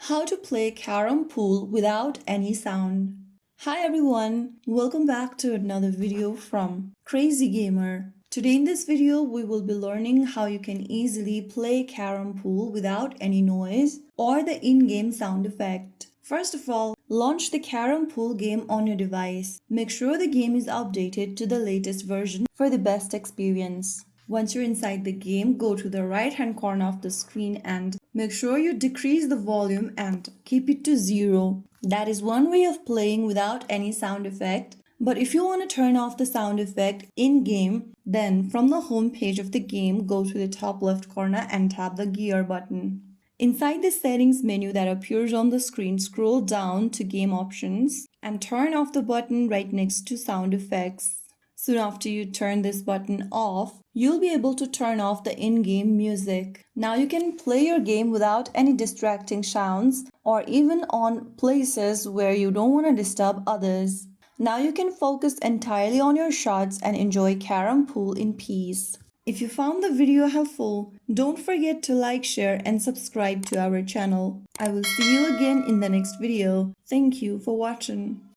How to play Carrom Pool without any sound. Hi everyone, welcome back to another video from Crazy Gamer. Today in this video we will be learning how you can easily play Carrom Pool without any noise or the in-game sound effect. First of all, launch the Carrom Pool game on your device. Make sure the game is updated to the latest version for the best experience. Once you're inside the game, go to the right hand corner of the screen and make sure you decrease the volume and keep it to 0. That is one way of playing without any sound effect. But if you want to turn off the sound effect in-game, then from the home page of the game, go to the top left corner and tap the gear button. Inside the settings menu that appears on the screen, scroll down to game options and turn off the button right next to sound effects. Soon after you turn this button off, you'll be able to turn off the in-game music. Now you can play your game without any distracting sounds or even on places where you don't want to disturb others. Now you can focus entirely on your shots and enjoy Carrom Pool in peace. If you found the video helpful, don't forget to like, share and subscribe to our channel. I will see you again in the next video. Thank you for watching.